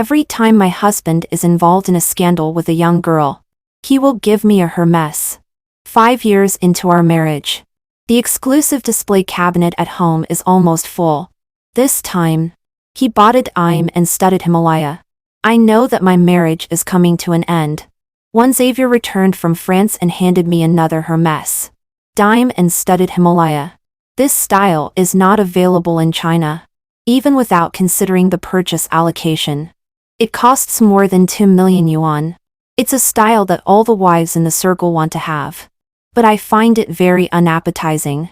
Every time my husband is involved in a scandal with a young girl, he will give me a Hermès. 5 years into our marriage, the exclusive display cabinet at home is almost full. This time, he bought a dime and studded Himalaya. I know that my marriage is coming to an end. One Xavier returned from France and handed me another Hermès dime and studded Himalaya. This style is not available in China, even without considering the purchase allocation. It costs more than 2 million yuan. It's a style that all the wives in the circle want to have. But I find it very unappetizing.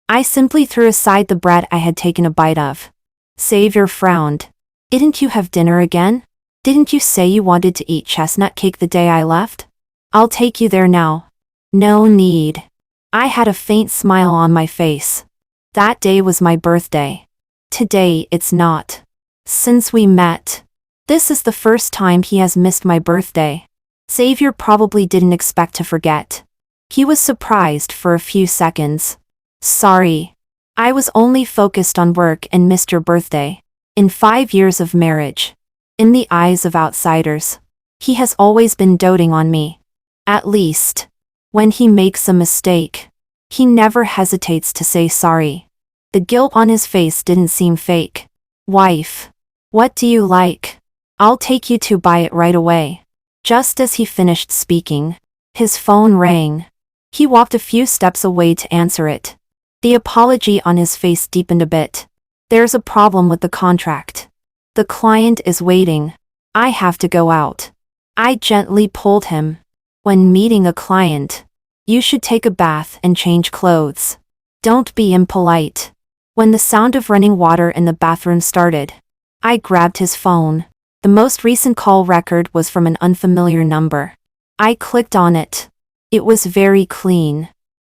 I simply threw aside the bread I had taken a bite of. Xavier frowned. Didn't you have dinner again? Didn't you say you wanted to eat chestnut cake the day I left? I'll take you there now. No need. I had a faint smile on my face. That day was my birthday. Today it's not. Since we met, this is the first time he has missed my birthday. Xavier probably didn't expect to forget. He was surprised for a few seconds. Sorry. I was only focused on work and missed your birthday. In 5 years of marriage, in the eyes of outsiders, he has always been doting on me. At least, when he makes a mistake, he never hesitates to say sorry. The guilt on his face didn't seem fake. Wife, what do you like? I'll take you to buy it right away. Just as he finished speaking, his phone rang. He walked a few steps away to answer it. The apology on his face deepened a bit. There's a problem with the contract. The client is waiting. I have to go out. I gently pulled him. When meeting a client, you should take a bath and change clothes. Don't be impolite. When the sound of running water in the bathroom started, I grabbed his phone. The most recent call record was from an unfamiliar number. I clicked on it. It was very clean.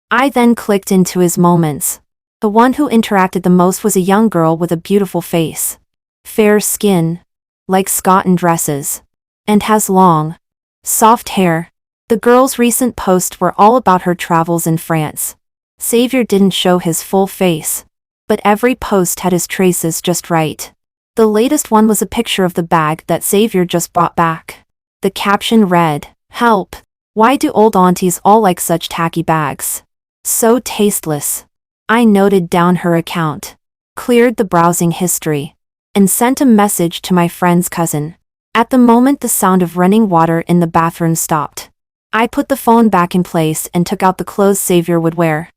I then clicked into his moments. The one who interacted the most was a young girl with a beautiful face. Fair skin, likes cotton dresses, and has long, soft hair. The girl's recent posts were all about her travels in France. Xavier didn't show his full face, but every post had his traces just right. The latest one was a picture of the bag that Xavier just brought back. The caption read, "Help! Why do old aunties all like such tacky bags? So tasteless." I noted down her account, cleared the browsing history, and sent a message to my friend's cousin. At the moment the sound of running water in the bathroom stopped, I put the phone back in place and took out the clothes Xavier would wear.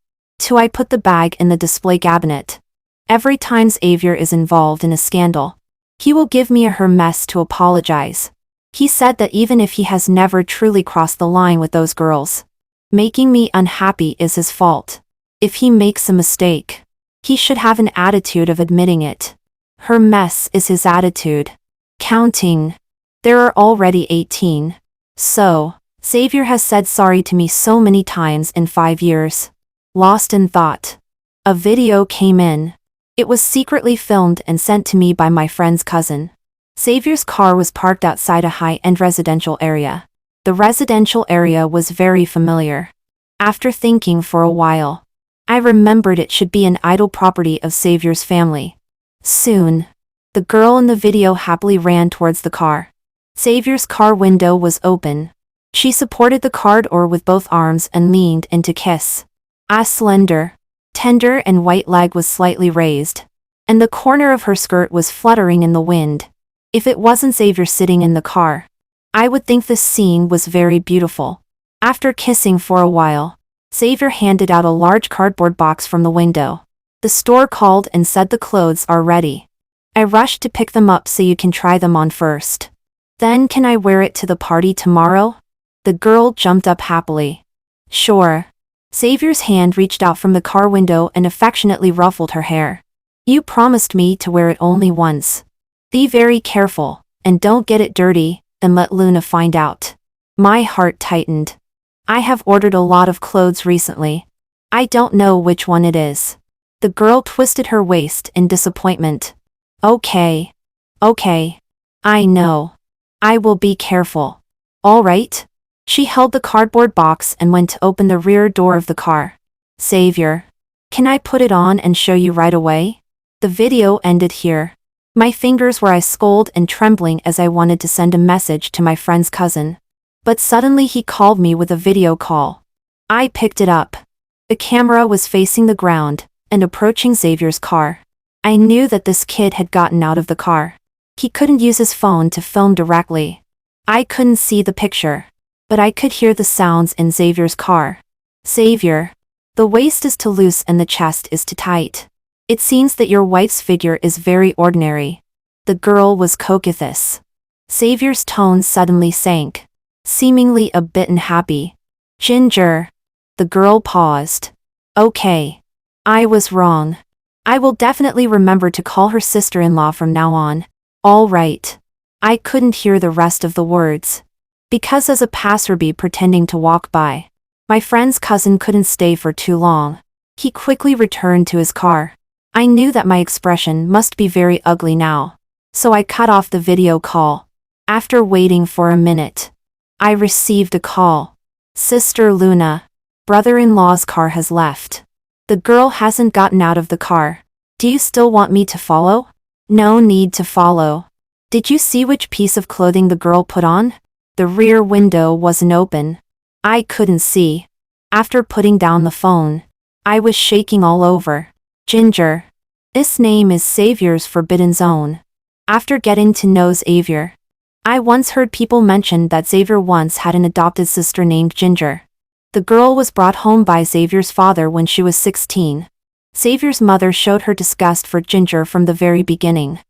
I put the bag in the display cabinet. Every time Xavier is involved in a scandal, he will give me a Hermès to apologize. He said that even if he has never truly crossed the line with those girls, making me unhappy is his fault. If he makes a mistake, he should have an attitude of admitting it. Hermès is his attitude. Counting. There are already 18. So, Xavier has said sorry to me so many times in 5 years. Lost in thought. A video came in. It was secretly filmed and sent to me by my friend's cousin. Xavier's car was parked outside a high-end residential area. The residential area was very familiar. After thinking for a while, I remembered it should be an idle property of Xavier's family. Soon, the girl in the video happily ran towards the car. Xavier's car window was open. She supported the car door with both arms and leaned in to kiss. A slender, tender and white leg was slightly raised, and the corner of her skirt was fluttering in the wind. If it wasn't Xavier sitting in the car, I would think this scene was very beautiful. After kissing for a while, Xavier handed out a large cardboard box from the window. The store called and said the clothes are ready. I rushed to pick them up so you can try them on first. Then can I wear it to the party tomorrow? The girl jumped up happily. Sure. Xavier's hand reached out from the car window and affectionately ruffled her hair. You promised me to wear it only once. Be very careful, and don't get it dirty, and let Luna find out. My heart tightened. I have ordered a lot of clothes recently. I don't know which one it is. The girl twisted her waist in disappointment. Okay. I know. I will be careful. All right. She held the cardboard box and went to open the rear door of the car. Xavier, can I put it on and show you right away? The video ended here. My fingers were ice cold and trembling as I wanted to send a message to my friend's cousin. But suddenly he called me with a video call. I picked it up. The camera was facing the ground and approaching Xavier's car. I knew that this kid had gotten out of the car. He couldn't use his phone to film directly. I couldn't see the picture, but I could hear the sounds in Xavier's car. Xavier. The waist is too loose and the chest is too tight. It seems that your wife's figure is very ordinary. The girl was coquettish. Xavier's tone suddenly sank, seemingly a bit unhappy. Ginger. The girl paused. Okay. I was wrong. I will definitely remember to call her sister-in-law from now on. All right. I couldn't hear the rest of the words, because as a passerby pretending to walk by, my friend's cousin couldn't stay for too long. He quickly returned to his car. I knew that my expression must be very ugly now, so I cut off the video call. After waiting for a minute, I received a call. Sister Luna. Brother-in-law's car has left. The girl hasn't gotten out of the car. Do you still want me to follow? No need to follow. Did you see which piece of clothing the girl put on? The rear window wasn't open. I couldn't see. After putting down the phone, I was shaking all over. Ginger. This name is Xavier's forbidden zone. After getting to know Xavier, I once heard people mention that Xavier once had an adopted sister named Ginger. The girl was brought home by Xavier's father when she was 16. Xavier's mother showed her disgust for Ginger from the very beginning.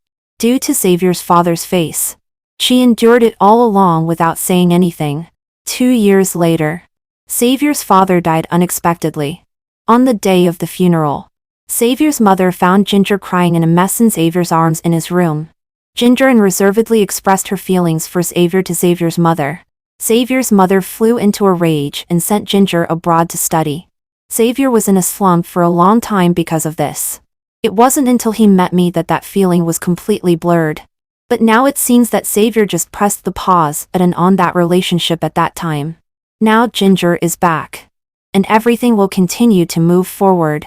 Due to Xavier's father's face, she endured it all along without saying anything. 2 years later, Xavier's father died unexpectedly. On the day of the funeral, Xavier's mother found Ginger crying in a mess in Xavier's arms in his room. Ginger unreservedly expressed her feelings for Xavier to Xavier's mother. Xavier's mother flew into a rage and sent Ginger abroad to study. Xavier was in a slump for a long time because of this. It wasn't until he met me that that feeling was completely blurred. But now it seems that Xavier just pressed the pause button on that relationship at that time. Now Ginger is back, and everything will continue to move forward.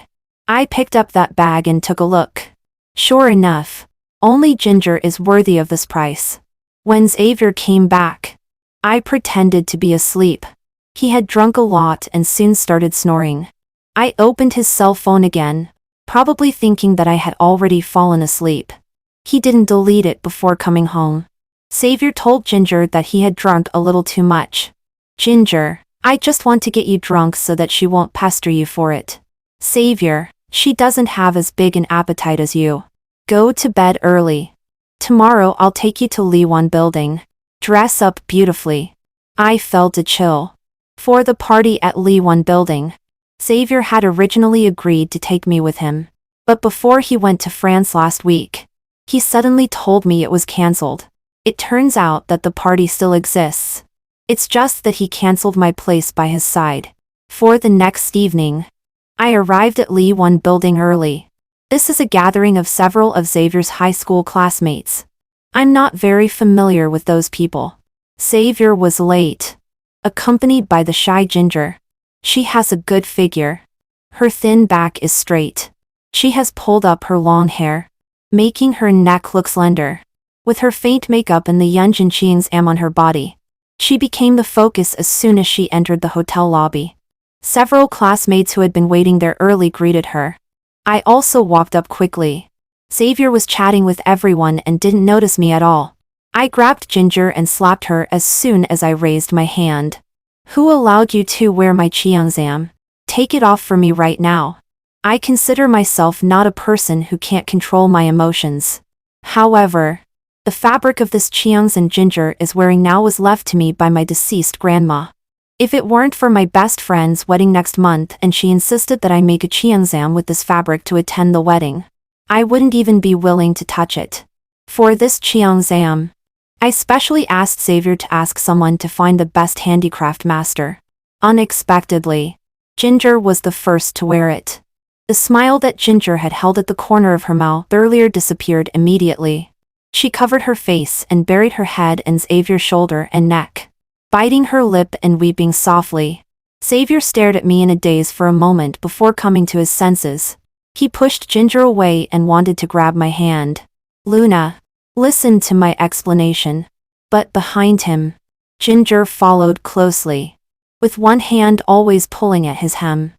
I picked up that bag and took a look. Sure enough, only Ginger is worthy of this price. When Xavier came back, I pretended to be asleep. He had drunk a lot and soon started snoring. I opened his cell phone again, probably thinking that I had already fallen asleep. He didn't delete it before coming home. Xavier told Ginger that he had drunk a little too much. Ginger, I just want to get you drunk so that she won't pester you for it. Xavier, she doesn't have as big an appetite as you. Go to bed early. Tomorrow I'll take you to Liwan building. Dress up beautifully. I felt a chill. For the party at Liwan building, Xavier had originally agreed to take me with him. But before he went to France last week, he suddenly told me it was cancelled. It turns out that the party still exists. It's just that he cancelled my place by his side. For the next evening, I arrived at Liwan building early. This is a gathering of several of Xavier's high school classmates. I'm not very familiar with those people. Xavier was late, accompanied by the shy Ginger. She has a good figure. Her thin back is straight. She has pulled up her long hair, making her neck look slender. With her faint makeup and the Yunjin Qiangzam on her body, she became the focus as soon as she entered the hotel lobby. Several classmates who had been waiting there early greeted her. I also walked up quickly. Xavier was chatting with everyone and didn't notice me at all. I grabbed Ginger and slapped her as soon as I raised my hand. Who allowed you to wear my Qiangzam? Take it off for me right now. I consider myself not a person who can't control my emotions. However, the fabric of this Qiangzam Ginger is wearing now was left to me by my deceased grandma. If it weren't for my best friend's wedding next month and she insisted that I make a Qiangzam with this fabric to attend the wedding, I wouldn't even be willing to touch it. For this Qiangzam, I specially asked Xavier to ask someone to find the best handicraft master. Unexpectedly, Ginger was the first to wear it. The smile that Ginger had held at the corner of her mouth earlier disappeared immediately. She covered her face and buried her head in Xavier's shoulder and neck, biting her lip and weeping softly. Xavier stared at me in a daze for a moment before coming to his senses. He pushed Ginger away and wanted to grab my hand. Luna, listen to my explanation. But behind him, Ginger followed closely, with one hand always pulling at his hem.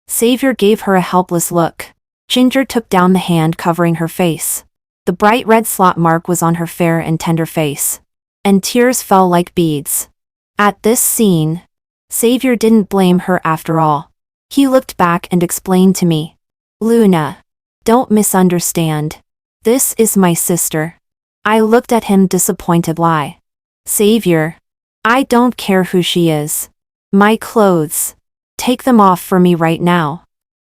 Xavier gave her a helpless look. Ginger took down the hand covering her face. The bright red slot mark was on her fair and tender face, and tears fell like beads. At this scene, Xavier didn't blame her after all. He looked back and explained to me. Luna, don't misunderstand. This is my sister. I looked at him disappointedly. Xavier, I don't care who she is. My clothes. Take them off for me right now.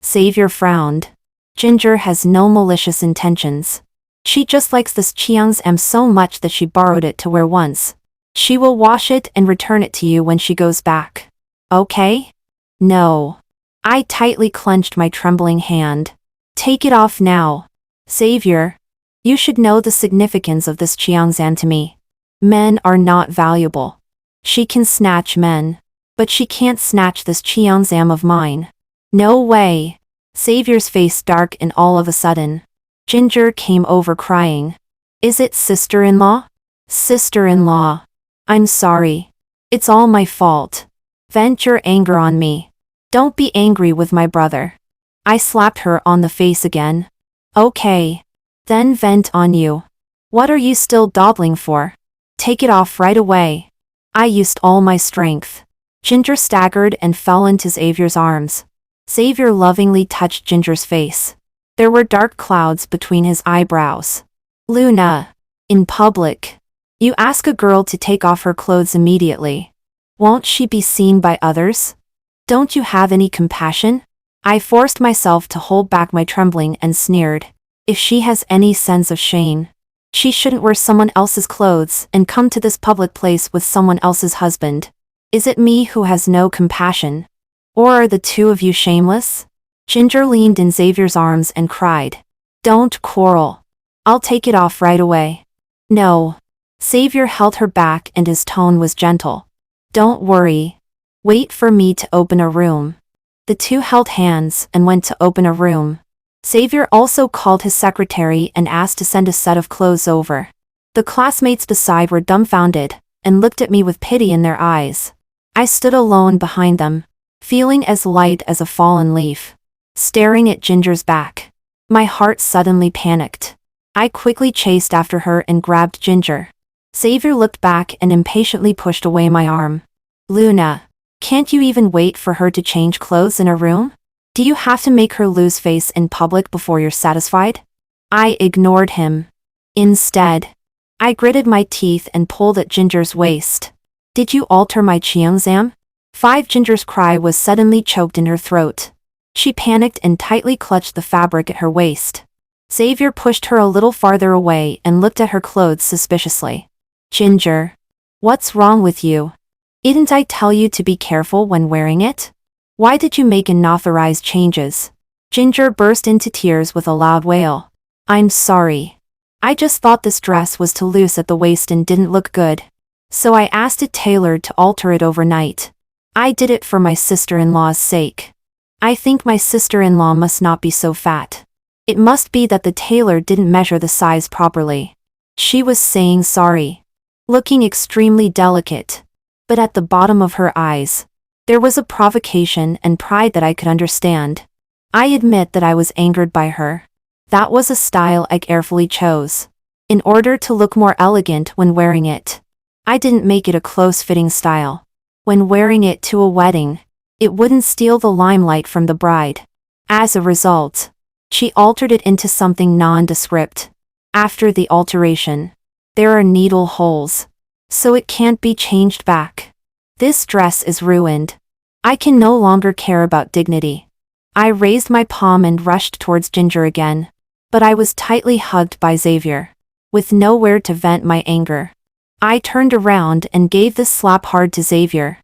Xavier frowned. Ginger has no malicious intentions. She just likes this Cheongsam so much that she borrowed it to wear once. She will wash it and return it to you when she goes back. Okay? No. I tightly clenched my trembling hand. Take it off now. Xavier, you should know the significance of this Cheongsam to me. Men are not valuable. She can snatch men, but she can't snatch this Cheongsam of mine. No way. Xavier's face darkened all of a sudden. Ginger came over crying. Is it sister-in-law? Sister-in-law. I'm sorry. It's all my fault. Vent your anger on me. Don't be angry with my brother. I slapped her on the face again. Okay. Then vent on you. What are you still dawdling for? Take it off right away. I used all my strength. Ginger staggered and fell into Xavier's arms. Xavier lovingly touched Ginger's face. There were dark clouds between his eyebrows. Luna. In public. You ask a girl to take off her clothes immediately. Won't she be seen by others? Don't you have any compassion? I forced myself to hold back my trembling and sneered. If she has any sense of shame, she shouldn't wear someone else's clothes and come to this public place with someone else's husband. Is it me who has no compassion? Or are the two of you shameless? Ginger leaned in Xavier's arms and cried. Don't quarrel. I'll take it off right away. No. Xavier held her back and his tone was gentle. Don't worry. Wait for me to open a room. The two held hands and went to open a room. Xavier also called his secretary and asked to send a set of clothes over. The classmates beside were dumbfounded and looked at me with pity in their eyes. I stood alone behind them, feeling as light as a fallen leaf, staring at Ginger's back. My heart suddenly panicked. I quickly chased after her and grabbed Ginger. Xavier looked back and impatiently pushed away my arm. Luna, can't you even wait for her to change clothes in a room? Do you have to make her lose face in public before you're satisfied? I ignored him. Instead, I gritted my teeth and pulled at Ginger's waist. Did you alter my Cheongsam? Ginger's cry was suddenly choked in her throat. She panicked and tightly clutched the fabric at her waist. Xavier pushed her a little farther away and looked at her clothes suspiciously. Ginger, what's wrong with you? Didn't I tell you to be careful when wearing it? Why did you make unauthorized changes? Ginger burst into tears with a loud wail. I'm sorry. I just thought this dress was too loose at the waist and didn't look good. So I asked a tailor to alter it overnight. I did it for my sister-in-law's sake. I think my sister-in-law must not be so fat. It must be that the tailor didn't measure the size properly. She was saying sorry, looking extremely delicate. But at the bottom of her eyes, there was a provocation and pride that I could understand. I admit that I was angered by her. That was a style I carefully chose, in order to look more elegant when wearing it. I didn't make it a close-fitting style. When wearing it to a wedding, it wouldn't steal the limelight from the bride. As a result, she altered it into something nondescript. After the alteration, there are needle holes, so it can't be changed back. This dress is ruined. I can no longer care about dignity. I raised my palm and rushed towards Ginger again, but I was tightly hugged by Xavier, with nowhere to vent my anger. I turned around and gave this slap hard to Xavier.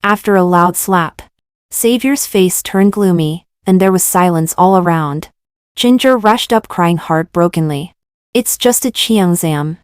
After a loud slap, Xavier's face turned gloomy, and there was silence all around. Ginger rushed up crying heartbrokenly. It's just a Cheongsam.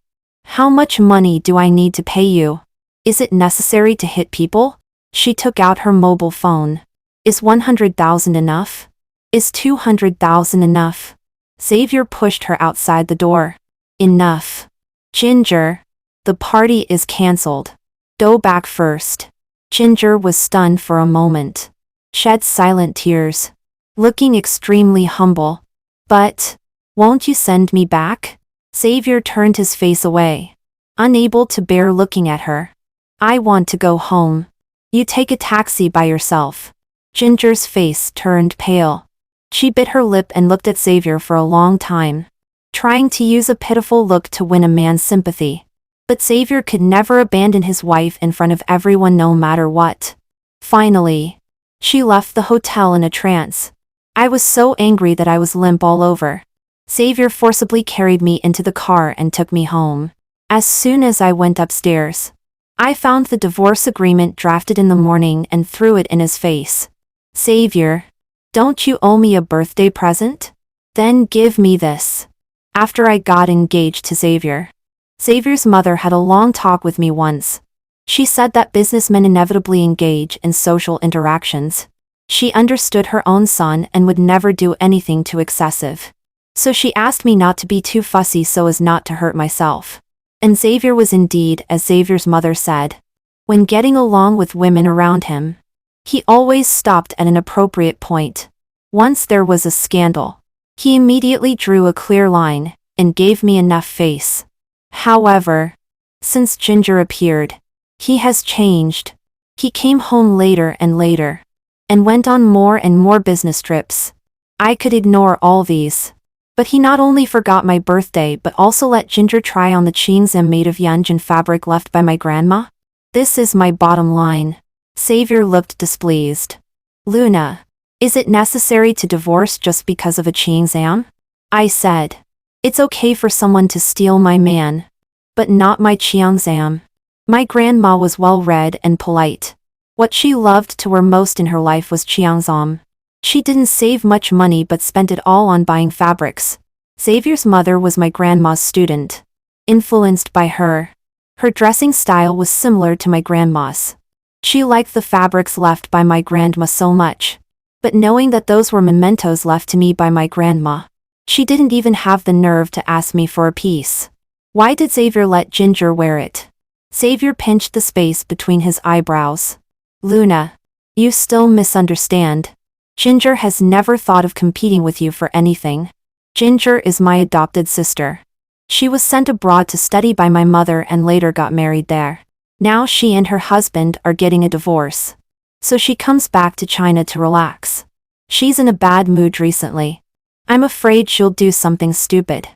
How much money do I need to pay you? Is it necessary to hit people? She took out her mobile phone. Is 100,000 enough? Is 200,000 enough? Xavier pushed her outside the door. Enough. Ginger. The party is cancelled. Go back first. Ginger was stunned for a moment. Shed silent tears. Looking extremely humble. But, won't you send me back? Xavier turned his face away. Unable to bear looking at her. I want to go home. You take a taxi by yourself. Ginger's face turned pale. She bit her lip and looked at Xavier for a long time, trying to use a pitiful look to win a man's sympathy. But Xavier could never abandon his wife in front of everyone no matter what. Finally, she left the hotel in a trance. I was so angry that I was limp all over. Xavier forcibly carried me into the car and took me home. As soon as I went upstairs, I found the divorce agreement drafted in the morning and threw it in his face. Xavier, don't you owe me a birthday present? Then give me this. After I got engaged to Xavier. Xavier's mother had a long talk with me once. She said that businessmen inevitably engage in social interactions. She understood her own son and would never do anything too excessive. So she asked me not to be too fussy so as not to hurt myself. And Xavier was indeed, as Xavier's mother said, when getting along with women around him, he always stopped at an appropriate point. Once there was a scandal. He immediately drew a clear line and gave me enough face. However, since Ginger appeared, he has changed. He came home later and later, and went on more and more business trips. I could ignore all these. But he not only forgot my birthday but also let Ginger try on the cheongsam made of Yunjin fabric left by my grandma? This is my bottom line. Xavier looked displeased. Luna, is it necessary to divorce just because of a cheongsam? I said. It's okay for someone to steal my man. But not my cheongsam. My grandma was well-read and polite. What she loved to wear most in her life was cheongsam. She didn't save much money but spent it all on buying fabrics. Xavier's mother was my grandma's student. Influenced by her, her dressing style was similar to my grandma's. She liked the fabrics left by my grandma so much. But knowing that those were mementos left to me by my grandma, she didn't even have the nerve to ask me for a piece. Why did Xavier let Ginger wear it? Xavier pinched the space between his eyebrows. Luna, you still misunderstand. Ginger has never thought of competing with you for anything. Ginger is my adopted sister. She was sent abroad to study by my mother and later got married there. Now she and her husband are getting a divorce. So she comes back to China to relax. She's in a bad mood recently. I'm afraid she'll do something stupid.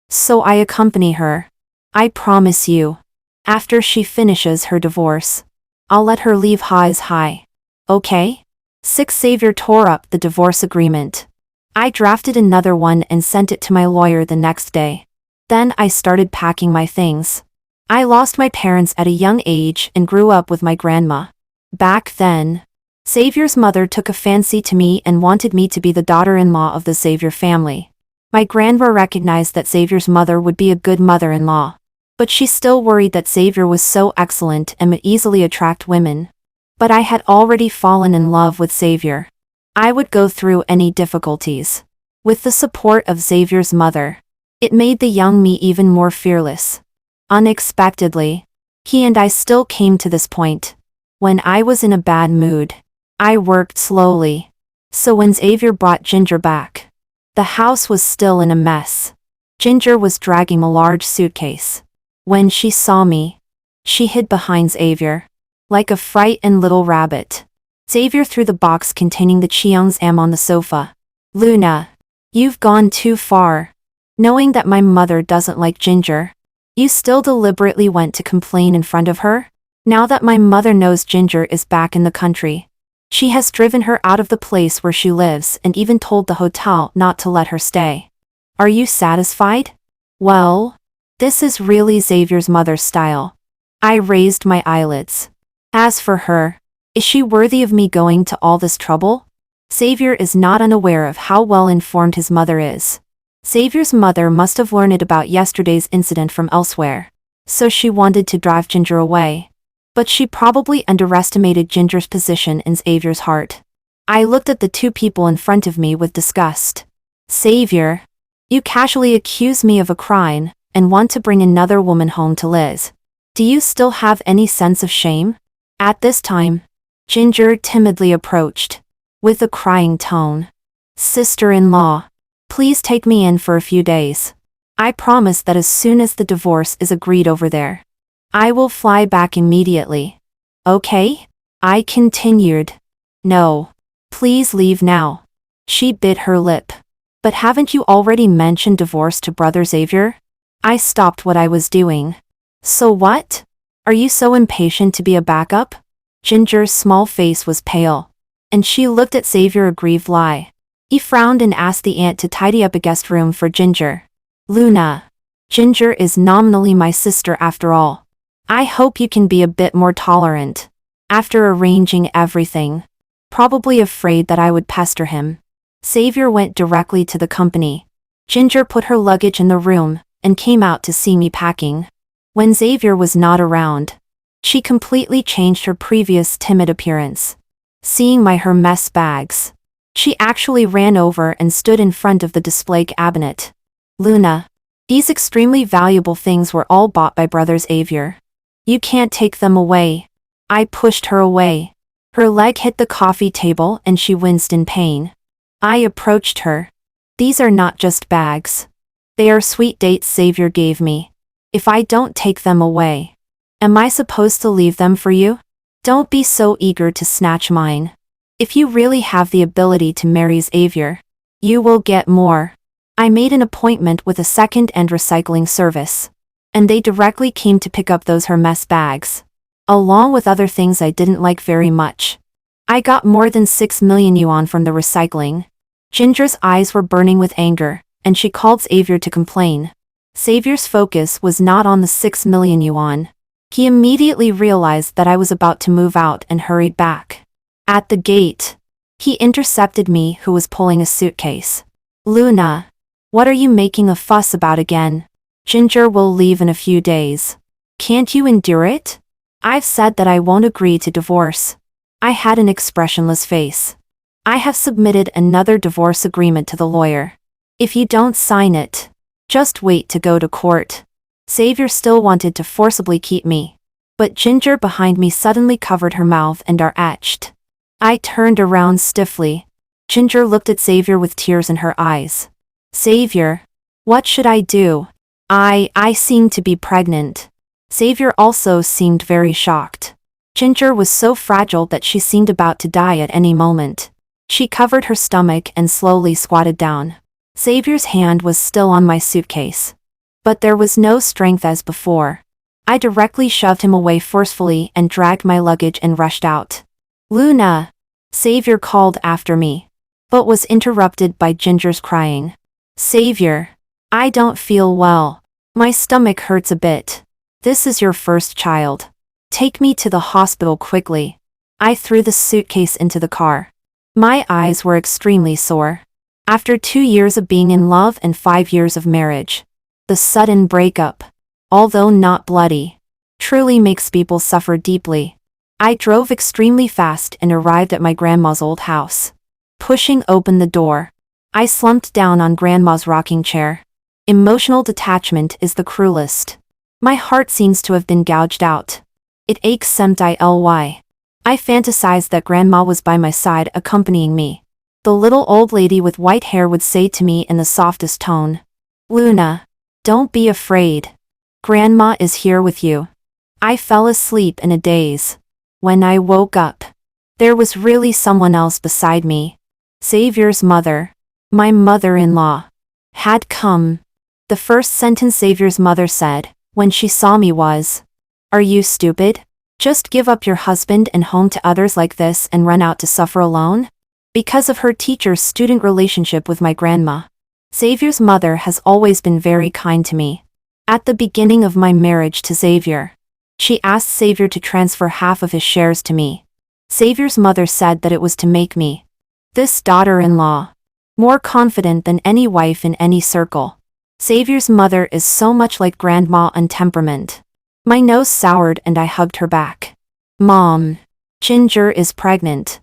So I accompany her. I promise you. After she finishes her divorce, I'll let her leave high as high. Okay? 6. Xavier tore up the divorce agreement. I drafted another one and sent it to my lawyer the next day. Then I started packing my things. I lost my parents at a young age and grew up with my grandma. Back then, Xavier's mother took a fancy to me and wanted me to be the daughter-in-law of the Xavier family. My grandma recognized that Xavier's mother would be a good mother-in-law. But she still worried that Xavier was so excellent and would easily attract women. But I had already fallen in love with Xavier. I would go through any difficulties. With the support of Xavier's mother, it made the young me even more fearless. Unexpectedly, he and I still came to this point. When I was in a bad mood, I worked slowly. So when Xavier brought Ginger back, the house was still in a mess. Ginger was dragging a large suitcase. When she saw me, she hid behind Xavier. Like a frightened little rabbit. Xavier threw the box containing the cheongsam on the sofa. Luna, you've gone too far. Knowing that my mother doesn't like Ginger, you still deliberately went to complain in front of her? Now that my mother knows Ginger is back in the country, she has driven her out of the place where she lives and even told the hotel not to let her stay. Are you satisfied? Well, this is really Xavier's mother's style. I raised my eyelids. As for her, is she worthy of me going to all this trouble? Xavier is not unaware of how well informed his mother is. Xavier's mother must have learned about yesterday's incident from elsewhere. So she wanted to drive Ginger away. But she probably underestimated Ginger's position in Xavier's heart. I looked at the two people in front of me with disgust. Xavier, you casually accuse me of a crime, and want to bring another woman home to Liz. Do you still have any sense of shame? At this time, Ginger timidly approached, with a crying tone. Sister-in-law, please take me in for a few days. I promise that as soon as the divorce is agreed over there, I will fly back immediately. Okay? I continued. No. Please leave now. She bit her lip. But haven't you already mentioned divorce to Brother Xavier? I stopped what I was doing. So what? Are you so impatient to be a backup? Ginger's small face was pale, and she looked at Xavier, a grieved lie. He frowned and asked the aunt to tidy up a guest room for Ginger. Luna. Ginger is nominally my sister after all. I hope you can be a bit more tolerant. After arranging everything. Probably afraid that I would pester him. Xavier went directly to the company. Ginger put her luggage in the room, and came out to see me packing. When Xavier was not around, she completely changed her previous timid appearance. Seeing my Hermès bags, she actually ran over and stood in front of the display cabinet. Luna. These extremely valuable things were all bought by Brother Xavier. You can't take them away. I pushed her away. Her leg hit the coffee table and she winced in pain. I approached her. These are not just bags. They are sweet dates Xavier gave me. If I don't take them away, am I supposed to leave them for you? Don't be so eager to snatch mine. If you really have the ability to marry Xavier, you will get more. I made an appointment with a second-hand recycling service, and they directly came to pick up those Hermès bags, along with other things I didn't like very much. I got more than 6 million yuan from the recycling. Ginger's eyes were burning with anger, and she called Xavier to complain. Xavier's focus was not on the 6 million yuan. He immediately realized that I was about to move out and hurried back. At the gate, he intercepted me, who was pulling a suitcase. Luna. What are you making a fuss about again? Ginger will leave in a few days. Can't you endure it? I've said that I won't agree to divorce. I had an expressionless face. I have submitted another divorce agreement to the lawyer. If you don't sign it, just wait to go to court. Xavier still wanted to forcibly keep me, but Ginger behind me suddenly covered her mouth and etched. I turned around stiffly. Ginger looked at Xavier with tears in her eyes. Xavier, what should I do? I seem to be pregnant. Xavier also seemed very shocked. Ginger was so fragile that she seemed about to die at any moment. She covered her stomach and slowly squatted down. Xavier's hand was still on my suitcase, but there was no strength as before. I directly shoved him away forcefully and dragged my luggage and rushed out. Luna! Xavier called after me, but was interrupted by Ginger's crying. Xavier, I don't feel well. My stomach hurts a bit. This is your first child. Take me to the hospital quickly. I threw the suitcase into the car. My eyes were extremely sore. After 2 years of being in love and 5 years of marriage, the sudden breakup, although not bloody, truly makes people suffer deeply. I drove extremely fast and arrived at my grandma's old house. Pushing open the door, I slumped down on Grandma's rocking chair. Emotional detachment is the cruelest. My heart seems to have been gouged out. It aches semptily. I fantasized that Grandma was by my side accompanying me. The little old lady with white hair would say to me in the softest tone, Luna, don't be afraid. Grandma is here with you. I fell asleep in a daze. When I woke up, there was really someone else beside me. Xavier's mother. My mother-in-law had come. The first sentence Xavier's mother said, when she saw me was, Are you stupid? Just give up your husband and home to others like this and run out to suffer alone? Because of her teacher-student relationship with my grandma, Xavier's mother has always been very kind to me. At the beginning of my marriage to Xavier, she asked Xavier to transfer half of his shares to me. Xavier's mother said that it was to make me, this daughter-in-law, more confident than any wife in any circle. Xavier's mother is so much like Grandma in temperament. My nose soured and I hugged her back. Mom, Ginger is pregnant.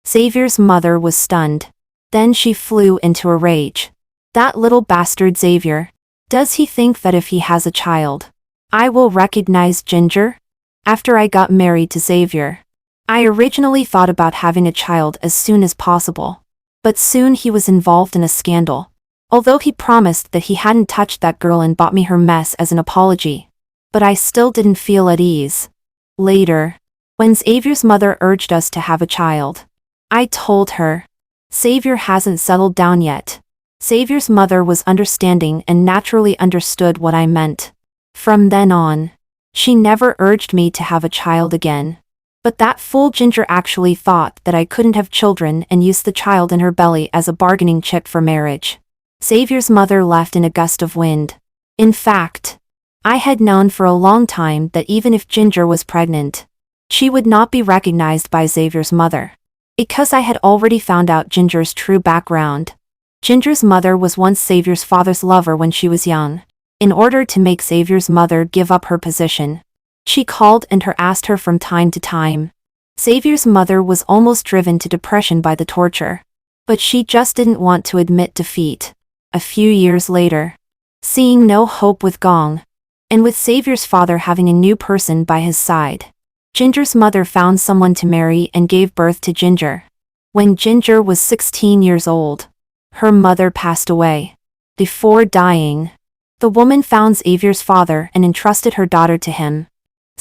Xavier's mother was stunned. Then she flew into a rage. That little bastard Xavier. Does he think that if he has a child, I will recognize Ginger? After I got married to Xavier, I originally thought about having a child as soon as possible. But soon he was involved in a scandal. Although he promised that he hadn't touched that girl and bought me Hermès as an apology. But I still didn't feel at ease. Later, when Xavier's mother urged us to have a child, I told her, Xavier hasn't settled down yet. Xavier's mother was understanding and naturally understood what I meant. From then on, she never urged me to have a child again. But that fool Ginger actually thought that I couldn't have children and used the child in her belly as a bargaining chip for marriage. Xavier's mother left in a gust of wind. In fact, I had known for a long time that even if Ginger was pregnant, she would not be recognized by Xavier's mother. Because I had already found out Ginger's true background. Ginger's mother was once Xavier's father's lover when she was young. In order to make Xavier's mother give up her position, she called and asked her from time to time. Xavier's mother was almost driven to depression by the torture. But she just didn't want to admit defeat. A few years later, seeing no hope with Gong, and with Xavier's father having a new person by his side, Ginger's mother found someone to marry and gave birth to Ginger. When Ginger was 16 years old, her mother passed away. Before dying, the woman found Xavier's father and entrusted her daughter to him.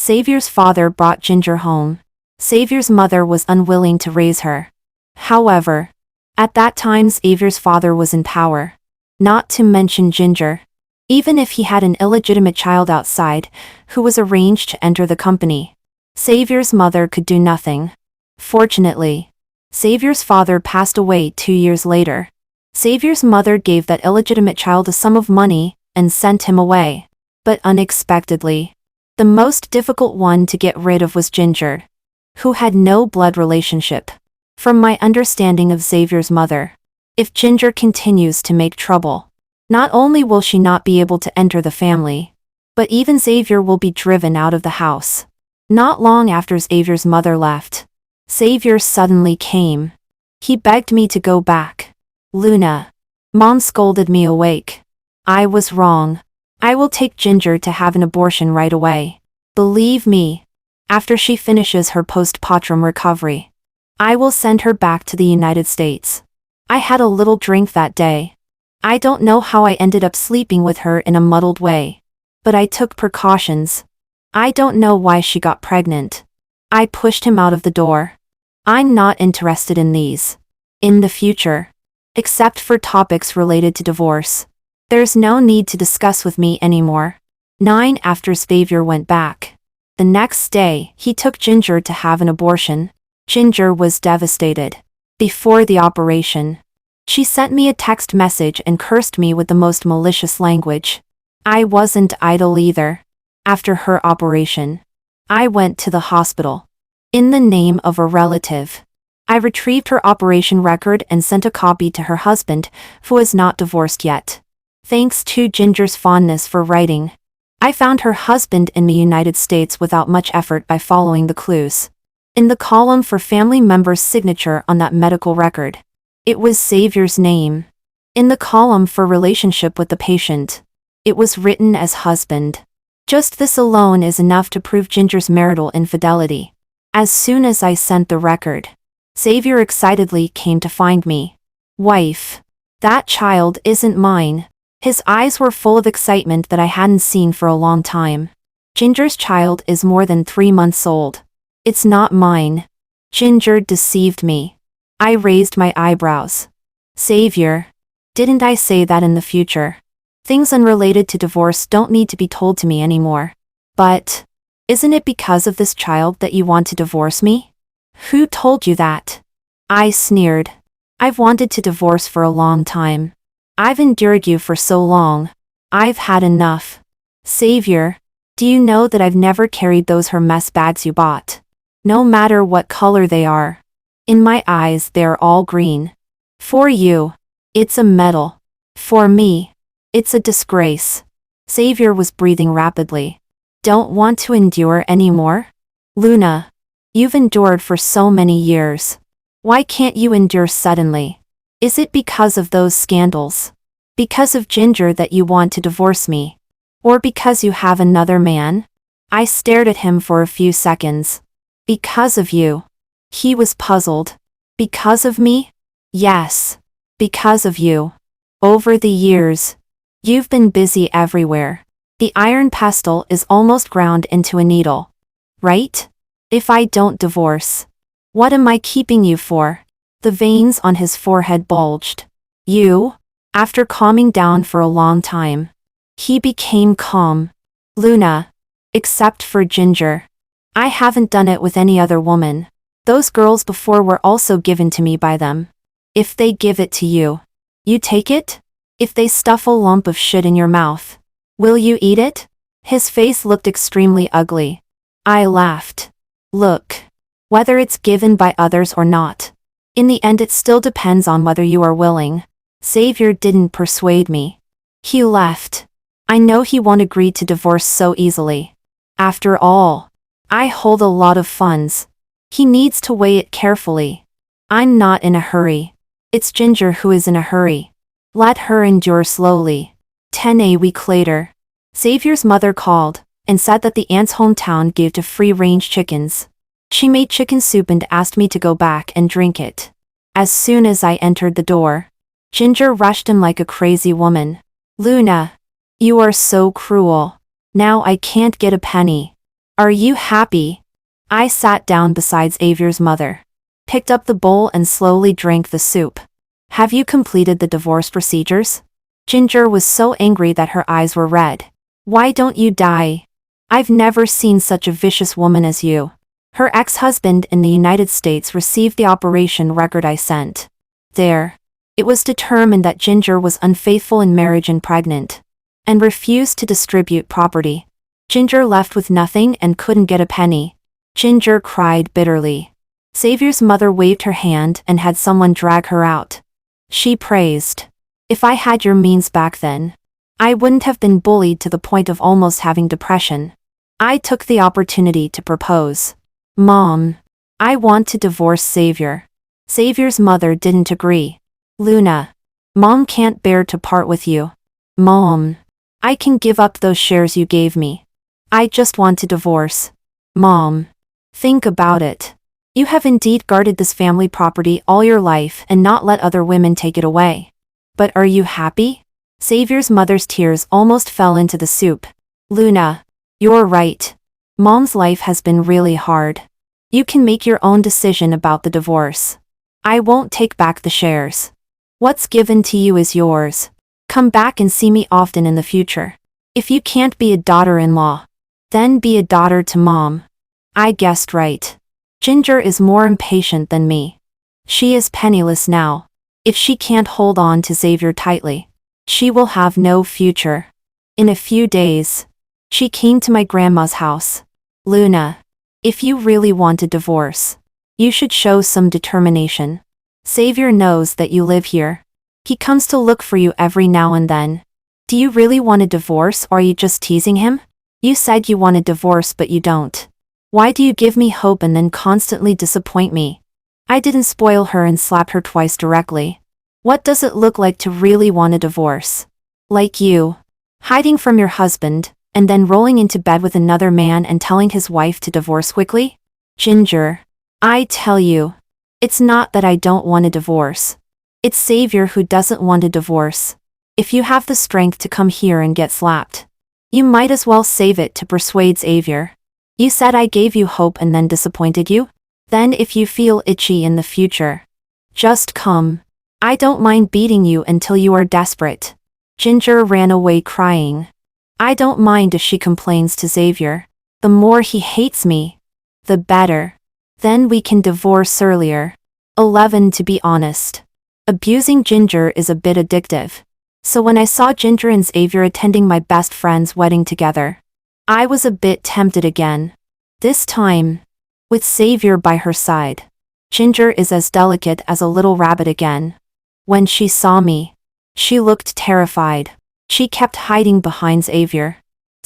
Xavier's father brought Ginger home. Xavier's mother was unwilling to raise her. However, at that time Xavier's father was in power. Not to mention Ginger. Even if he had an illegitimate child outside, who was arranged to enter the company, Xavier's mother could do nothing. Fortunately, Xavier's father passed away 2 years later. Xavier's mother gave that illegitimate child a sum of money and sent him away. But unexpectedly, the most difficult one to get rid of was Ginger, who had no blood relationship. From my understanding of Xavier's mother, if Ginger continues to make trouble, not only will she not be able to enter the family, but even Xavier will be driven out of the house. Not long after Xavier's mother left, Xavier suddenly came. He begged me to go back. Luna. Mom scolded me awake. I was wrong. I will take Ginger to have an abortion right away. Believe me. After she finishes her postpartum recovery, I will send her back to the United States. I had a little drink that day. I don't know how I ended up sleeping with her in a muddled way. But I took precautions. I don't know why she got pregnant. I pushed him out of the door. I'm not interested in these. In the future. Except for topics related to divorce. There's no need to discuss with me anymore. 9 After Xavier went back. The next day, he took Ginger to have an abortion. Ginger was devastated. Before the operation, she sent me a text message and cursed me with the most malicious language. I wasn't idle either. After her operation, I went to the hospital. In the name of a relative, I retrieved her operation record and sent a copy to her husband, who is not divorced yet. Thanks to Ginger's fondness for writing, I found her husband in the United States without much effort by following the clues. In the column for family member's signature on that medical record, it was Xavier's name. In the column for relationship with the patient, it was written as husband. Just this alone is enough to prove Ginger's marital infidelity. As soon as I sent the record, Xavier excitedly came to find me. Wife. That child isn't mine. His eyes were full of excitement that I hadn't seen for a long time. Ginger's child is more than 3 months old. It's not mine. Ginger deceived me. I raised my eyebrows. Xavier. Didn't I say that in the future? Things unrelated to divorce don't need to be told to me anymore. But, isn't it because of this child that you want to divorce me? Who told you that? I sneered. I've wanted to divorce for a long time. I've endured you for so long. I've had enough. Xavier, do you know that I've never carried those Hermès bags you bought? No matter what color they are. In my eyes they're all green. For you, it's a medal. For me, it's a disgrace. Xavier was breathing rapidly. Don't want to endure anymore? Luna, you've endured for so many years. Why can't you endure suddenly? Is it because of those scandals? Because of Ginger that you want to divorce me? Or because you have another man? I stared at him for a few seconds. Because of you. He was puzzled. Because of me? Yes. Because of you. Over the years. You've been busy everywhere. The iron pestle is almost ground into a needle. Right? If I don't divorce. What am I keeping you for? The veins on his forehead bulged. You? After calming down for a long time. He became calm. Luna. Except for Ginger. I haven't done it with any other woman. Those girls before were also given to me by them. If they give it to you, you take it? If they stuff a lump of shit in your mouth, will you eat it? His face looked extremely ugly. I laughed. Look. Whether it's given by others or not. In the end it still depends on whether you are willing. Xavier didn't persuade me. He left. I know he won't agree to divorce so easily. After all, I hold a lot of funds. He needs to weigh it carefully. I'm not in a hurry. It's Ginger who is in a hurry. Let her endure slowly. 10 week later. Xavier's mother called and said that the aunt's hometown gave to free-range chickens. She made chicken soup and asked me to go back and drink it. As soon as I entered the door, Ginger rushed him like a crazy woman. Luna. You are so cruel. Now I can't get a penny. Are you happy? I sat down beside Xavier's mother, picked up the bowl and slowly drank the soup. Have you completed the divorce procedures? Ginger was so angry that her eyes were red. Why don't you die? I've never seen such a vicious woman as you. Her ex-husband in the United States received the operation record I sent. There. It was determined that Ginger was unfaithful in marriage and pregnant, and refused to distribute property. Ginger left with nothing and couldn't get a penny. Ginger cried bitterly. Xavier's mother waved her hand and had someone drag her out. She praised. If I had your means back then, I wouldn't have been bullied to the point of almost having depression. I took the opportunity to propose. Mom. I want to divorce Xavier. Xavier's mother didn't agree. Luna. Mom can't bear to part with you. Mom. I can give up those shares you gave me. I just want to divorce. Mom. Think about it. You have indeed guarded this family property all your life and not let other women take it away. But are you happy? Xavier's mother's tears almost fell into the soup. Luna. You're right. Mom's life has been really hard. You can make your own decision about the divorce. I won't take back the shares. What's given to you is yours. Come back and see me often in the future. If you can't be a daughter-in-law, then be a daughter to Mom. I guessed right. Ginger is more impatient than me. She is penniless now. If she can't hold on to Xavier tightly, she will have no future. In a few days, she came to my grandma's house. Luna. If you really want a divorce, you should show some determination. Xavier knows that you live here. He comes to look for you every now and then. Do you really want a divorce or are you just teasing him? You said you want a divorce but you don't. Why do you give me hope and then constantly disappoint me? I didn't spoil her and slap her twice directly. What does it look like to really want a divorce? Like you. Hiding from your husband, and then rolling into bed with another man and telling his wife to divorce quickly? Ginger. I tell you. It's not that I don't want a divorce. It's Xavier who doesn't want a divorce. If you have the strength to come here and get slapped, you might as well save it to persuade Xavier. You said I gave you hope and then disappointed you? Then if you feel itchy in the future, just come. I don't mind beating you until you are desperate. Ginger ran away crying. I don't mind if she complains to Xavier. The more he hates me, the better. Then we can divorce earlier. 11 To be honest, abusing Ginger is a bit addictive. So when I saw Ginger and Xavier attending my best friend's wedding together, I was a bit tempted again. This time, with Xavier by her side. Ginger is as delicate as a little rabbit again. When she saw me, she looked terrified. She kept hiding behind Xavier.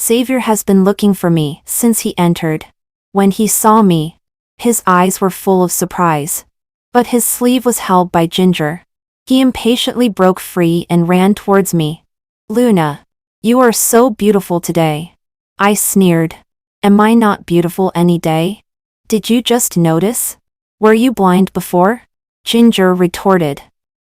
Xavier has been looking for me since he entered. When he saw me, his eyes were full of surprise. But his sleeve was held by Ginger. He impatiently broke free and ran towards me. Luna, you are so beautiful today. I sneered. Am I not beautiful any day? Did you just notice? Were you blind before? Ginger retorted.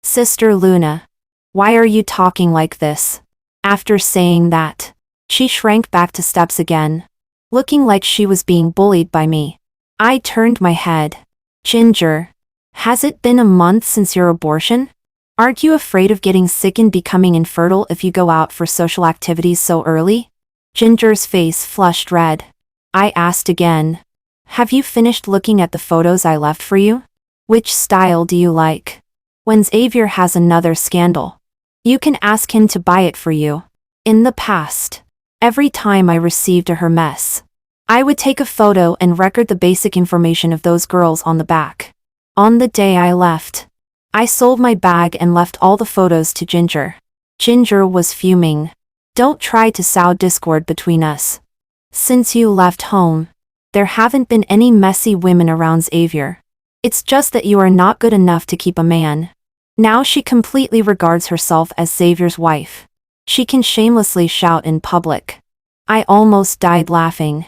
Sister Luna, why are you talking like this? After saying that, she shrank back to steps again, looking like she was being bullied by me. I turned my head. Ginger, has it been a month since your abortion? Aren't you afraid of getting sick and becoming infertile if you go out for social activities so early? Ginger's face flushed red. I asked again. Have you finished looking at the photos I left for you? Which style do you like? When Xavier has another scandal, you can ask him to buy it for you. In the past, every time I received a Hermès, I would take a photo and record the basic information of those girls on the back. On the day I left, I sold my bag and left all the photos to Ginger. Ginger was fuming. Don't try to sow discord between us. Since you left home, there haven't been any messy women around Xavier. It's just that you are not good enough to keep a man. Now she completely regards herself as Xavier's wife. She can shamelessly shout in public. I almost died laughing.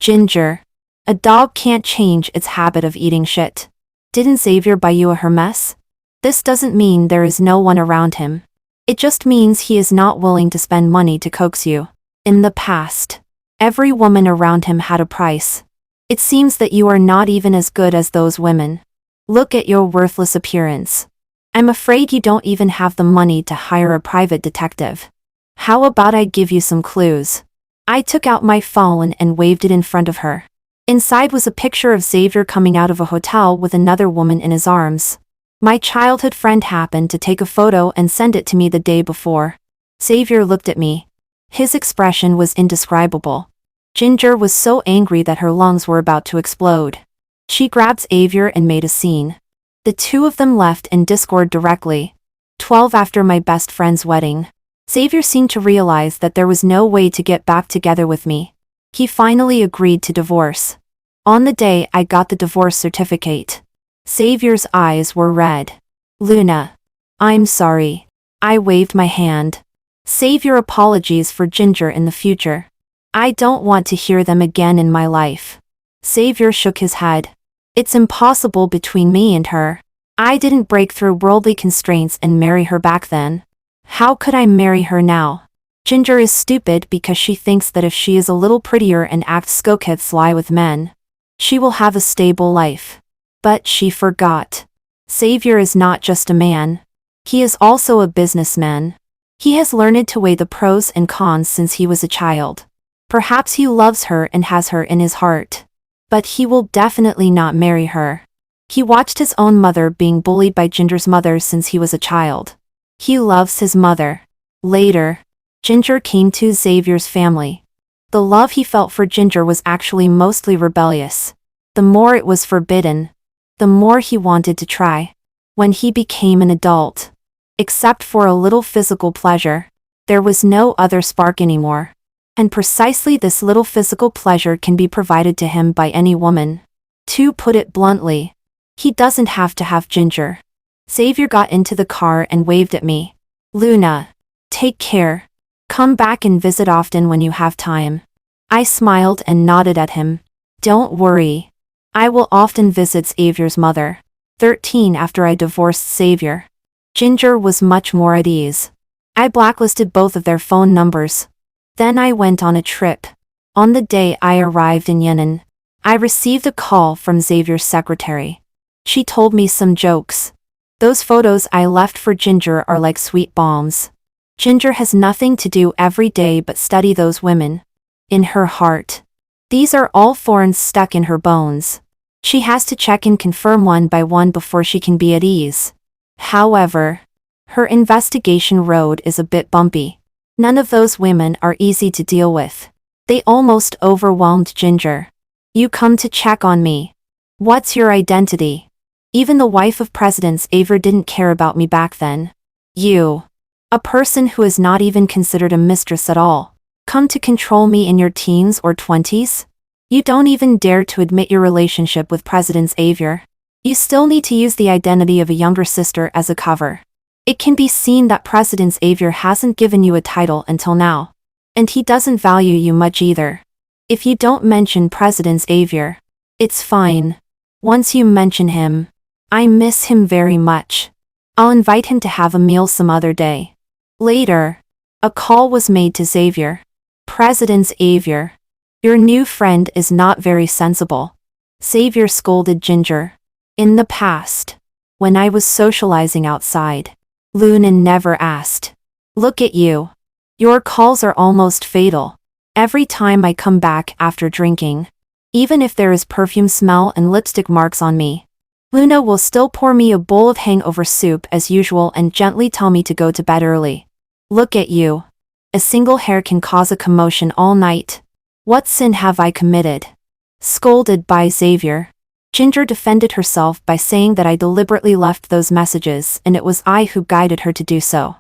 Ginger, a dog can't change its habit of eating shit. Didn't Xavier buy you a Hermès? This doesn't mean there is no one around him. It just means he is not willing to spend money to coax you. In the past, every woman around him had a price. It seems that you are not even as good as those women. Look at your worthless appearance. I'm afraid you don't even have the money to hire a private detective. How about I give you some clues? I took out my phone and waved it in front of her. Inside was a picture of Xavier coming out of a hotel with another woman in his arms. My childhood friend happened to take a photo and send it to me the day before. Xavier looked at me. His expression was indescribable. Ginger was so angry that her lungs were about to explode. She grabbed Xavier and made a scene. The two of them left in discord directly. 12 after my best friend's wedding, Xavier seemed to realize that there was no way to get back together with me. He finally agreed to divorce. On the day I got the divorce certificate, Xavier's eyes were red. Luna, I'm sorry. I waved my hand. Save your apologies for Ginger in the future. I don't want to hear them again in my life. Xavier shook his head. It's impossible between me and her. I didn't break through worldly constraints and marry her back then. How could I marry her now? Ginger is stupid because she thinks that if she is a little prettier and acts coquette with men, she will have a stable life. But she forgot. Xavier is not just a man. He is also a businessman. He has learned to weigh the pros and cons since he was a child. Perhaps he loves her and has her in his heart. But he will definitely not marry her. He watched his own mother being bullied by Ginger's mother since he was a child. He loves his mother. Later, Ginger came to Xavier's family. The love he felt for Ginger was actually mostly rebellious. The more it was forbidden, the more he wanted to try. When he became an adult, except for a little physical pleasure, there was no other spark anymore. And precisely this little physical pleasure can be provided to him by any woman. To put it bluntly, he doesn't have to have Ginger. Xavier got into the car and waved at me. Luna, take care. Come back and visit often when you have time. I smiled and nodded at him. Don't worry. I will often visit Xavier's mother. 13 after I divorced Xavier. Ginger was much more at ease. I blacklisted both of their phone numbers. Then I went on a trip. On the day I arrived in Yan'an, I received a call from Xavier's secretary. She told me some jokes. Those photos I left for Ginger are like sweet bombs. Ginger has nothing to do every day but study those women. In her heart, these are all thorns stuck in her bones. She has to check and confirm one by one before she can be at ease. However, her investigation road is a bit bumpy. None of those women are easy to deal with. They almost overwhelmed Ginger. You come to check on me. What's your identity? Even the wife of President Xavier didn't care about me back then. You, a person who is not even considered a mistress at all, come to control me in your teens or 20s? You don't even dare to admit your relationship with President Xavier. You still need to use the identity of a younger sister as a cover. It can be seen that President Xavier hasn't given you a title until now. And he doesn't value you much either. If you don't mention President Xavier, it's fine. Once you mention him, I miss him very much. I'll invite him to have a meal some other day. Later, a call was made to Xavier. President Xavier, your new friend is not very sensible. Xavier scolded Ginger. In the past, when I was socializing outside, Luna never asked. Look at you. Your calls are almost fatal. Every time I come back after drinking, even if there is perfume smell and lipstick marks on me, Luna will still pour me a bowl of hangover soup as usual and gently tell me to go to bed early. Look at you. A single hair can cause a commotion all night. What sin have I committed? Scolded by Xavier, Ginger defended herself by saying that I deliberately left those messages and it was I who guided her to do so.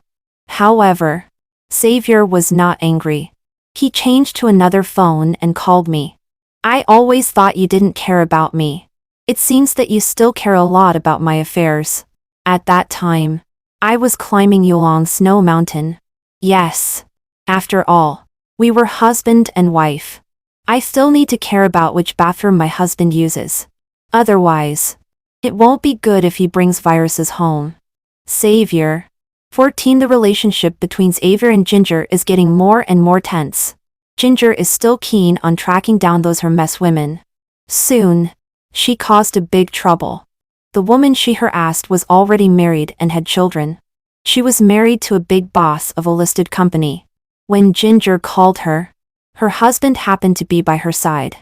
However, Xavier was not angry. He changed to another phone and called me. I always thought you didn't care about me. It seems that you still care a lot about my affairs. At that time, I was climbing Yulong Snow Mountain. Yes. After all, we were husband and wife. I still need to care about which bathroom my husband uses. Otherwise, it won't be good if he brings viruses home. Xavier. 14 The relationship between Xavier and Ginger is getting more and more tense. Ginger is still keen on tracking down those Hermès women. Soon, she caused a big trouble. The woman she harassed was already married and had children. She was married to a big boss of a listed company. When Ginger called her, her husband happened to be by her side.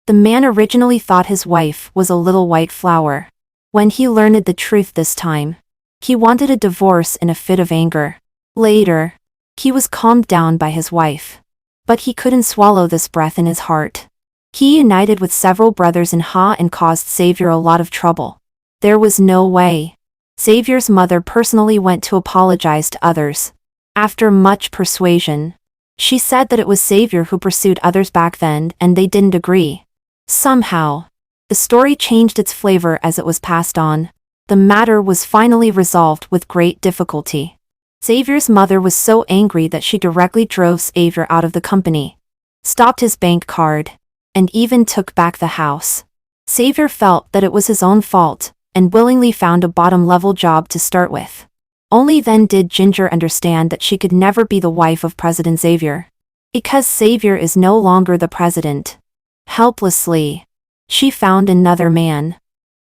The man originally thought his wife was a little white flower. When he learned the truth this time, he wanted a divorce in a fit of anger. Later, he was calmed down by his wife. But he couldn't swallow this breath in his heart. He united with several brothers in Ha and caused Xavier a lot of trouble. There was no way. Xavier's mother personally went to apologize to others. After much persuasion, she said that it was Xavier who pursued others back then and they didn't agree. Somehow, the story changed its flavor as it was passed on. The matter was finally resolved with great difficulty. Xavier's mother was so angry that she directly drove Xavier out of the company, stopped his bank card, and even took back the house. Xavier felt that it was his own fault, and willingly found a bottom-level job to start with. Only then did Ginger understand that she could never be the wife of President Xavier. Because Xavier is no longer the president. Helplessly, she found another man.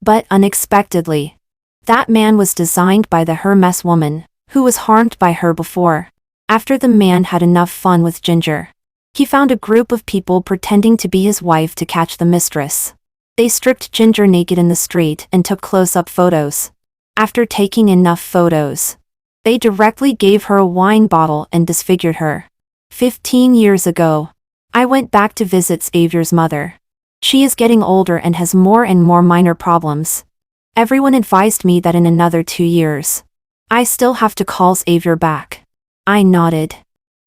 But unexpectedly, that man was designed by the Hermès woman, who was harmed by her before. After the man had enough fun with Ginger, he found a group of people pretending to be his wife to catch the mistress. They stripped Ginger naked in the street and took close-up photos. After taking enough photos, they directly gave her a wine bottle and disfigured her. 15 years ago, I went back to visit Xavier's mother. She is getting older and has more and more minor problems. Everyone advised me that in another 2 years, I still have to call Xavier back. I nodded.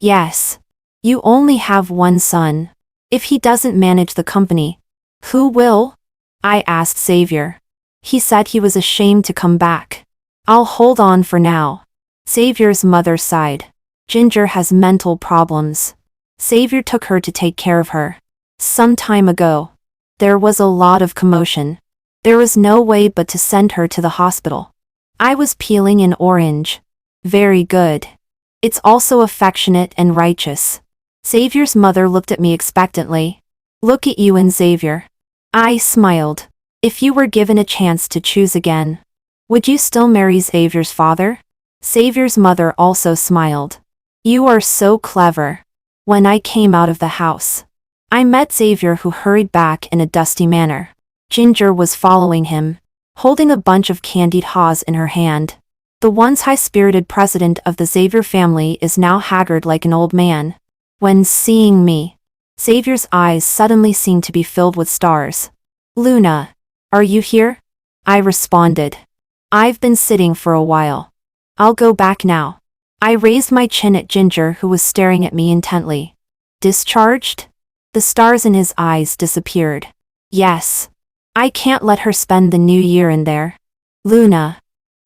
Yes. You only have one son. If he doesn't manage the company, who will? I asked Xavier. He said he was ashamed to come back. I'll hold on for now. Xavier's mother sighed. Ginger has mental problems. Xavier took her to take care of her. Some time ago, there was a lot of commotion. There was no way but to send her to the hospital. I was peeling an orange. Very good. It's also affectionate and righteous. Xavier's mother looked at me expectantly. Look at you and Xavier. I smiled. If you were given a chance to choose again, would you still marry Xavier's father? Xavier's mother also smiled. You are so clever. When I came out of the house, I met Xavier, who hurried back in a dusty manner. Ginger was following him, holding a bunch of candied haws in her hand. The once high-spirited president of the Xavier family is now haggard like an old man. When seeing me, Xavier's eyes suddenly seemed to be filled with stars. Luna, are you here? I responded. I've been sitting for a while. I'll go back now. I raised my chin at Ginger, who was staring at me intently. Discharged? The stars in his eyes disappeared. Yes. I can't let her spend the new year in there. Luna,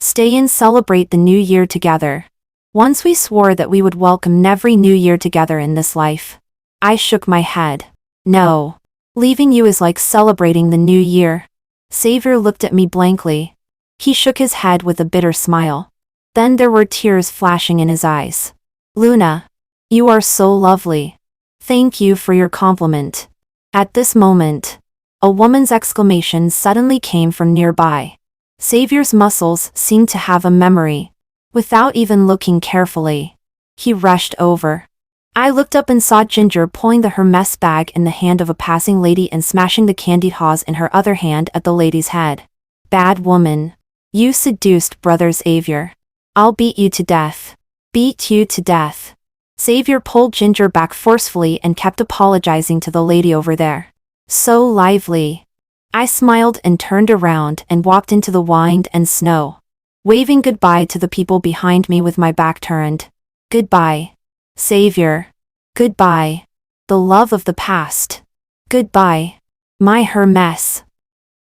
Stay and celebrate the new year together. Once we swore that we would welcome every new year together in this life. I shook my head. No. Leaving you is like celebrating the new year. Xavier looked at me blankly. He shook his head with a bitter smile. Then there were tears flashing in his eyes. Luna. You are so lovely. Thank you for your compliment. At this moment, a woman's exclamation suddenly came from nearby. Xavier's muscles seemed to have a memory. Without even looking carefully, he rushed over. I looked up and saw Ginger pulling the Hermès bag in the hand of a passing lady and smashing the candied haws in her other hand at the lady's head. Bad woman. You seduced brother Xavier. I'll beat you to death. Beat you to death. Xavier pulled Ginger back forcefully and kept apologizing to the lady over there. So lively. I smiled and turned around and walked into the wind and snow, waving goodbye to the people behind me with my back turned. Goodbye, Xavier. Goodbye, the love of the past. Goodbye, my Hermès.